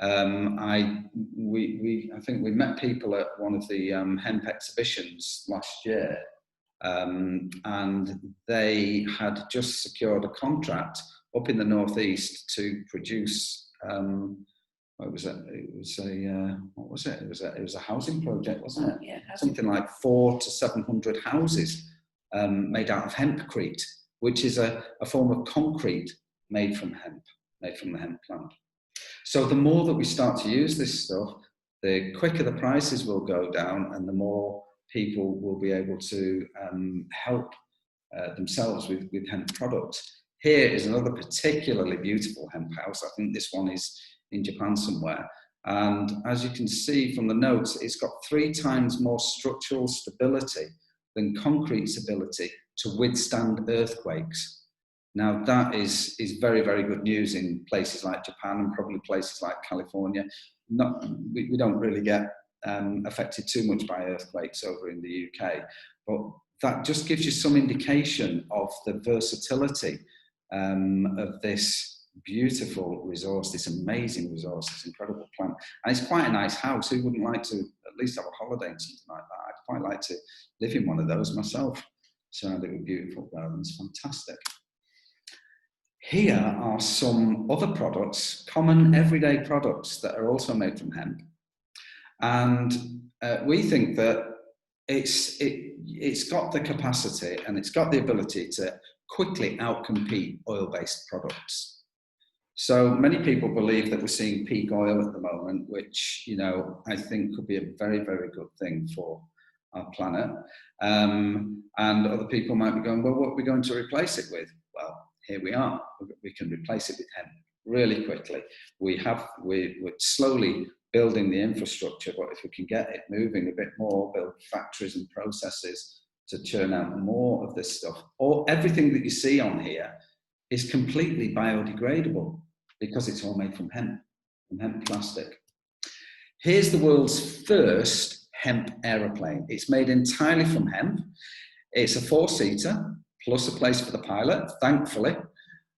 I think we met people at one of the hemp exhibitions last year, and they had just secured a contract up in the northeast to produce. What was it? It was a what was it? It was a housing project, wasn't it? Yeah, something like 400 to 700 houses made out of hempcrete, which is a form of concrete made from the hemp plant. So the more that we start to use this stuff, the quicker the prices will go down, and the more people will be able to help themselves with hemp products. Here is another particularly beautiful hemp house. I think this one is in Japan somewhere. And as you can see from the notes, it's got 3 times more structural stability than concrete's ability to withstand earthquakes. Now that is very, very good news in places like Japan and probably places like California. We don't really get affected too much by earthquakes over in the UK, but that just gives you some indication of the versatility of this beautiful resource, this amazing resource, this incredible plant. And it's quite a nice house. Who wouldn't like to at least have a holiday in something like that? I'd quite like to live in one of those myself, surrounded with beautiful gardens. Fantastic. Here are some other products, common everyday products that are also made from hemp. And we think that it's got the capacity and it's got the ability to quickly outcompete oil-based products. So many people believe that we're seeing peak oil at the moment, which, you know, I think could be a very, very good thing for our planet. And other people might be going, well, what are we going to replace it with? Well, here we are. We can replace it with hemp really quickly. We're slowly building the infrastructure, but if we can get it moving a bit more, build factories and processes to churn out more of this stuff, or everything that you see on here is completely biodegradable because it's all made from hemp plastic. Here's the world's first hemp aeroplane. It's made entirely from hemp. It's a 4-seater plus a place for the pilot, thankfully.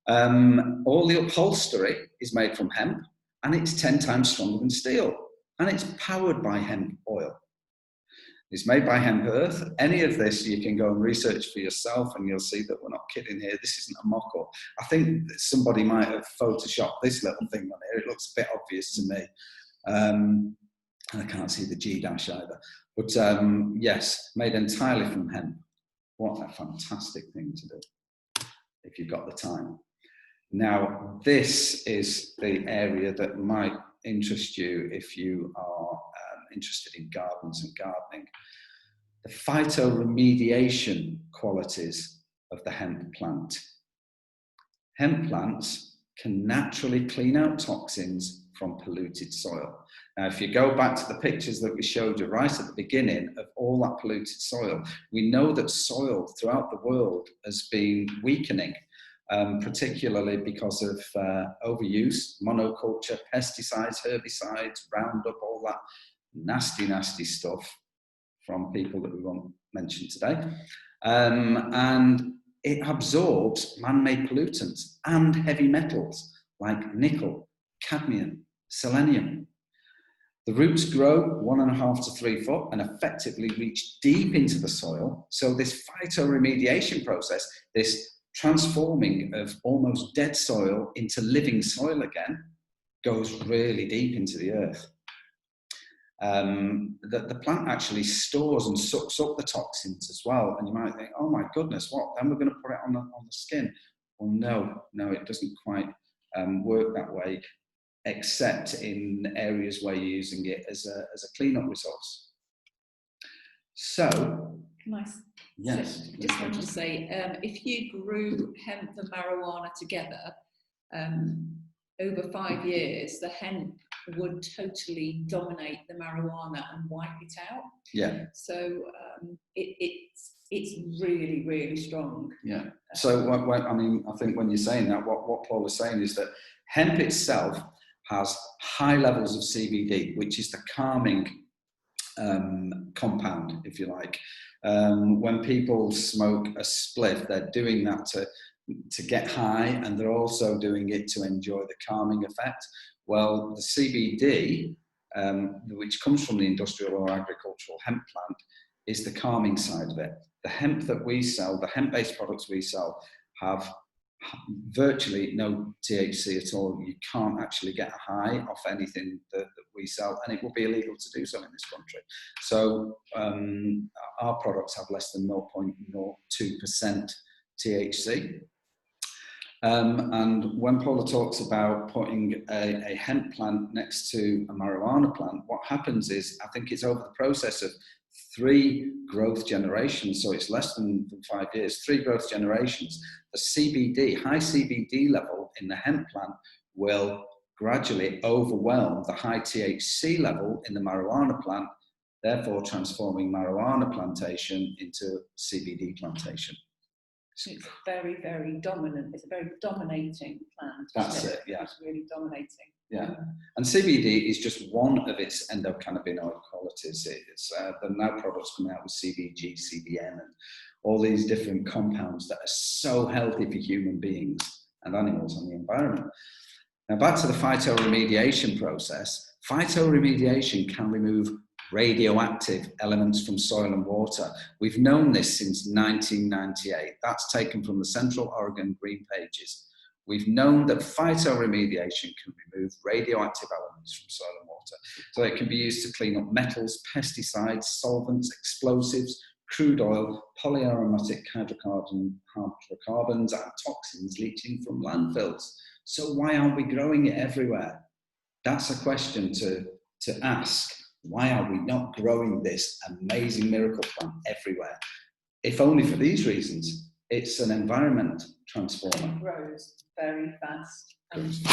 All the upholstery is made from hemp, and it's 10 times stronger than steel, and it's powered by hemp oil. It's made by Hemp Earth. Any of this you can go and research for yourself, and you'll see that we're not kidding here. This isn't a mock-up. I think that somebody might have photoshopped this little thing on here. It looks a bit obvious to me. And I can't see the G-dash either. But yes, made entirely from hemp. What a fantastic thing to do, if you've got the time. Now, this is the area that might interest you if you are interested in gardens and gardening. The phytoremediation qualities of the hemp plant. Hemp plants can naturally clean out toxins from polluted soil. Now, if you go back to the pictures that we showed you right at the beginning of all that polluted soil, we know that soil throughout the world has been weakening, particularly because of overuse, monoculture, pesticides, herbicides, Roundup, all that nasty, nasty stuff from people that we won't mention today. And it absorbs man-made pollutants and heavy metals like nickel, cadmium, selenium. The roots grow 1.5 to 3 foot and effectively reach deep into the soil. So this phytoremediation process, this transforming of almost dead soil into living soil again, goes really deep into the earth. The plant actually stores and sucks up the toxins as well. And you might think, oh my goodness, what? Then we're going to put it on the skin. Well, no, it doesn't quite work that way, except in areas where you're using it as a cleanup resource. So, nice. Yes. So just want to say, if you grew hemp and marijuana together, over 5 years, the hemp would totally dominate the marijuana and wipe it out. Yeah. So it's really, really strong. Yeah. So I mean, I think when you're saying that, what Paul is saying is that hemp itself has high levels of CBD, which is the calming compound, if you like. When people smoke a spliff, they're doing that to get high, and they're also doing it to enjoy the calming effect. Well, the CBD, which comes from the industrial or agricultural hemp plant, is the calming side of it. The hemp that we sell, the hemp-based products we sell, have virtually no THC at all. You can't actually get a high off anything that we sell, and it will be illegal to do so in this country. So our products have less than 0.02% THC. And when Paula talks about putting a hemp plant next to a marijuana plant, what happens is, I think it's over the process of 3 growth generations, so it's less than 5 years, 3 growth generations, the CBD, high CBD level in the hemp plant will gradually overwhelm the high THC level in the marijuana plant, therefore transforming marijuana plantation into CBD plantation. It's very, very dominant. It's a very dominating plant. That's it, yeah. It's really dominating. Yeah, and CBD is just one of its endocannabinoid qualities. It's there are now products coming out with CBG, CBN, and all these different compounds that are so healthy for human beings and animals and the environment. Now, back to the phytoremediation process. Phytoremediation can remove radioactive elements from soil and water. We've known this since 1998. That's taken from the Central Oregon Green Pages. We've known that phytoremediation can remove radioactive elements from soil and water. So it can be used to clean up metals, pesticides, solvents, explosives, crude oil, polyaromatic hydrocarbons, and toxins leaching from landfills. So why aren't we growing it everywhere? That's a question to ask. Why are we not growing this amazing miracle plant everywhere? If only for these reasons. It's an environment transformer. It grows very fast. And it's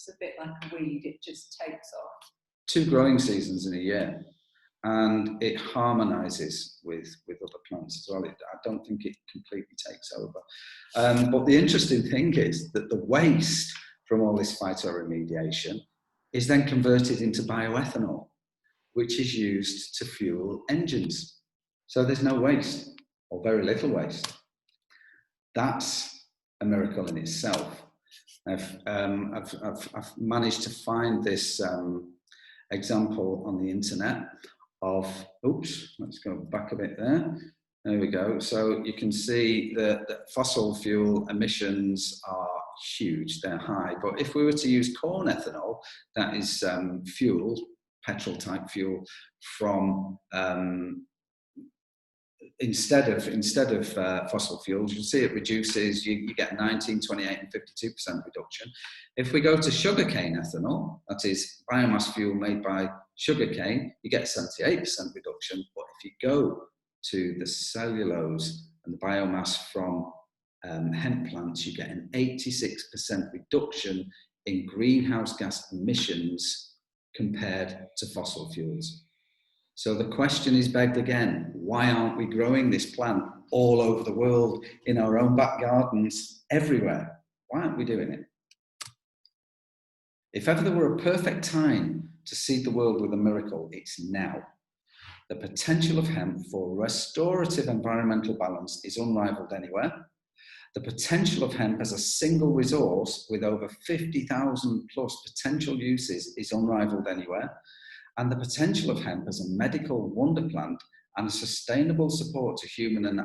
a bit like a weed. It just takes off. 2 growing seasons in a year. And it harmonizes with other plants as well. I don't think it completely takes over. But the interesting thing is that the waste from all this phytoremediation is then converted into bioethanol, which is used to fuel engines. So there's no waste, or very little waste. That's a miracle in itself. I've managed to find this example on the internet of, let's go back a bit there. There we go. So you can see that fossil fuel emissions are huge, they're high. But if we were to use corn ethanol, that is fuel, petrol type fuel, from instead of fossil fuels, you'll see it reduces, you get 19, 28 and 52% reduction. If we go to sugarcane ethanol, that is biomass fuel made by sugarcane, you get 78% reduction. But if you go to the cellulose and the biomass from hemp plants, you get an 86% reduction in greenhouse gas emissions compared to fossil fuels. So the question is begged again, why aren't we growing this plant all over the world, in our own back gardens, everywhere? Why aren't we doing it? If ever there were a perfect time to seed the world with a miracle, it's now. The potential of hemp for restorative environmental balance is unrivaled anywhere. The potential of hemp as a single resource with over 50,000 plus potential uses is unrivaled anywhere. And the potential of hemp as a medical wonder plant and sustainable support to human and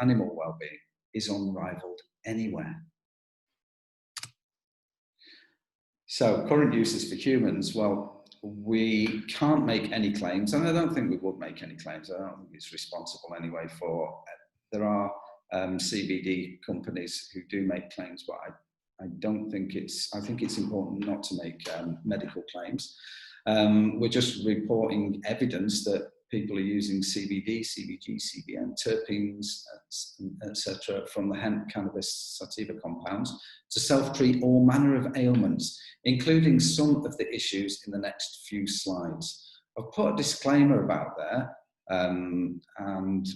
animal well-being is unrivaled anywhere. So current uses for humans, well, we can't make any claims, and I don't think we would make any claims. I don't think it's responsible anyway for, there are CBD companies who do make claims, but I think it's important not to make medical claims. We're just reporting evidence that people are using CBD, CBG, CBN, terpenes, etc. from the hemp cannabis sativa compounds to self-treat all manner of ailments, including some of the issues in the next few slides. I've put a disclaimer about there, and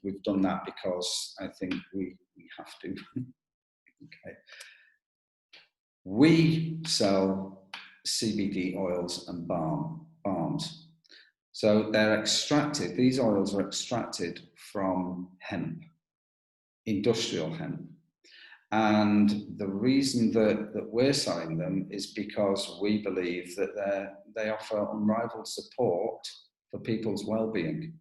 we've done that because I think we have to. Okay. We sell CBD oils and balms. So they're extracted, these oils are extracted from hemp, industrial hemp. And the reason that we're selling them is because we believe that they offer unrivaled support for people's well-being.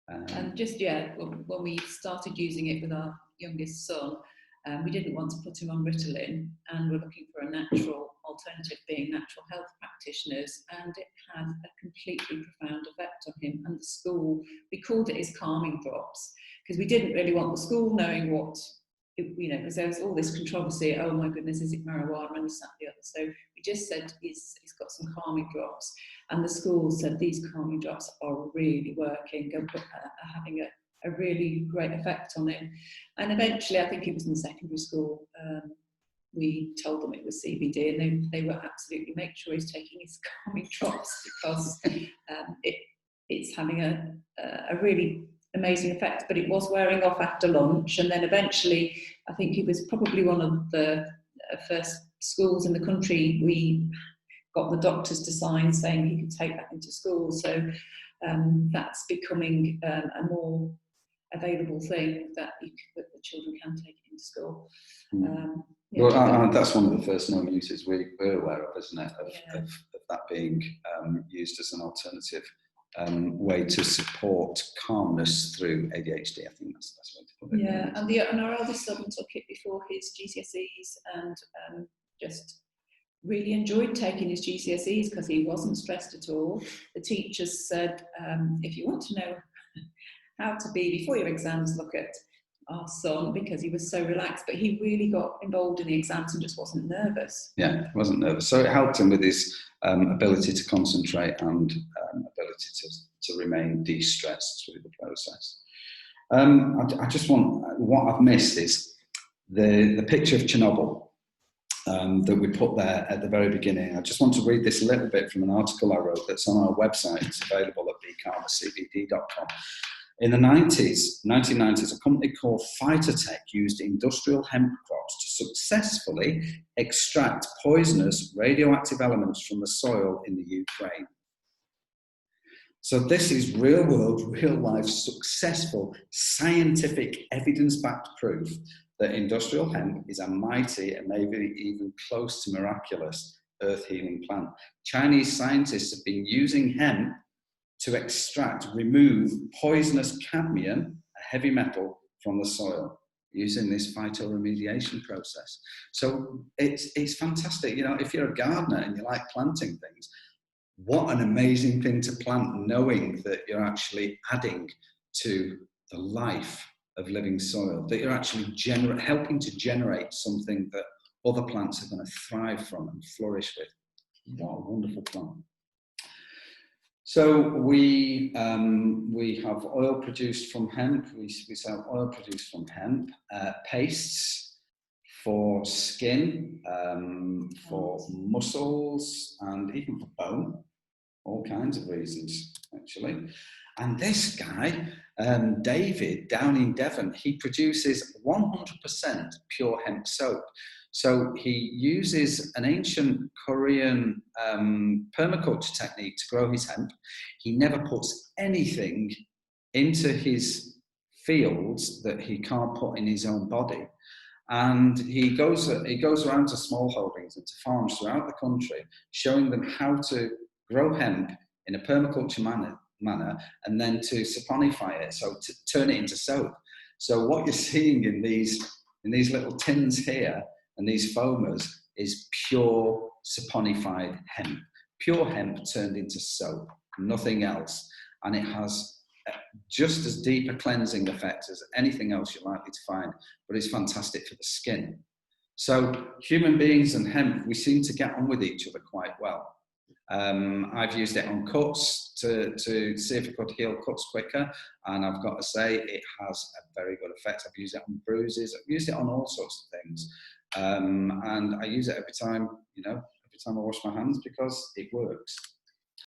And just, when we started using it with our youngest son, we didn't want to put him on Ritalin, and we're looking for a natural alternative, being natural health practitioners, and it had a completely profound effect on him. And the school, we called it his calming drops, because we didn't really want the school knowing what, because there was all this controversy, oh my goodness, is it marijuana, and this, that, and the other. So we just said, he's got some calming drops. And the school said, these calming drops are really working, are having a really great effect on him. And eventually, I think it was in secondary school, we told them it was CBD, and they were absolutely, make sure he's taking his calming drops, because it's having a really amazing effect. But it was wearing off after lunch, and then eventually, I think he was probably one of the first schools in the country we got the doctors to sign saying he could take that into school. So that's becoming a more available thing that the children can take it into school. Well, that's one of the first known uses we're aware of, isn't it? Of that being used as an alternative way to support calmness through ADHD. I think that's the best way to put it. Yeah, and our eldest son took it before his GCSEs, and just really enjoyed taking his GCSEs because he wasn't stressed at all. The teachers said, if you want to know how to be before your exams, look at our son, because he was so relaxed, but he really got involved in the exams and just wasn't nervous. Yeah, he wasn't nervous. So it helped him with his ability to concentrate and ability to remain de-stressed through the process. I just what I've missed is the picture of Chernobyl that we put there at the very beginning. I just want to read this a little bit from an article I wrote that's on our website. It's available at becalmercbd.com. In the 1990s, a company called Phytotech used industrial hemp crops to successfully extract poisonous radioactive elements from the soil in the Ukraine. So this is real-world, real-life, successful, scientific, evidence-backed proof that industrial hemp is a mighty and maybe even close to miraculous earth-healing plant. Chinese scientists have been using hemp to remove poisonous cadmium, a heavy metal, from the soil using this phytoremediation process. So it's fantastic. If you're a gardener and you like planting things, what an amazing thing to plant, knowing that you're actually adding to the life of living soil, that you're actually helping to generate something that other plants are going to thrive from and flourish with. What a wonderful plant. So we have oil produced from hemp. We sell oil produced from hemp, pastes for skin, for muscles, and even for bone. All kinds of reasons, actually. And this guy, David, down in Devon, he produces 100% pure hemp soap. So he uses an ancient Korean permaculture technique to grow his hemp. He never puts anything into his fields that he can't put in his own body. And he goes around to smallholdings and to farms throughout the country, showing them how to grow hemp in a permaculture manner and then to saponify it, so to turn it into soap. So what you're seeing in these little tins here and these foamers is pure saponified hemp. Pure hemp turned into soap, nothing else. And it has just as deep a cleansing effect as anything else you're likely to find, but it's fantastic for the skin. So human beings and hemp, we seem to get on with each other quite well. I've used it on cuts to see if it could heal cuts quicker, and I've got to say it has a very good effect. I've used it on bruises, I've used it on all sorts of things, and I use it every time I wash my hands, because it works.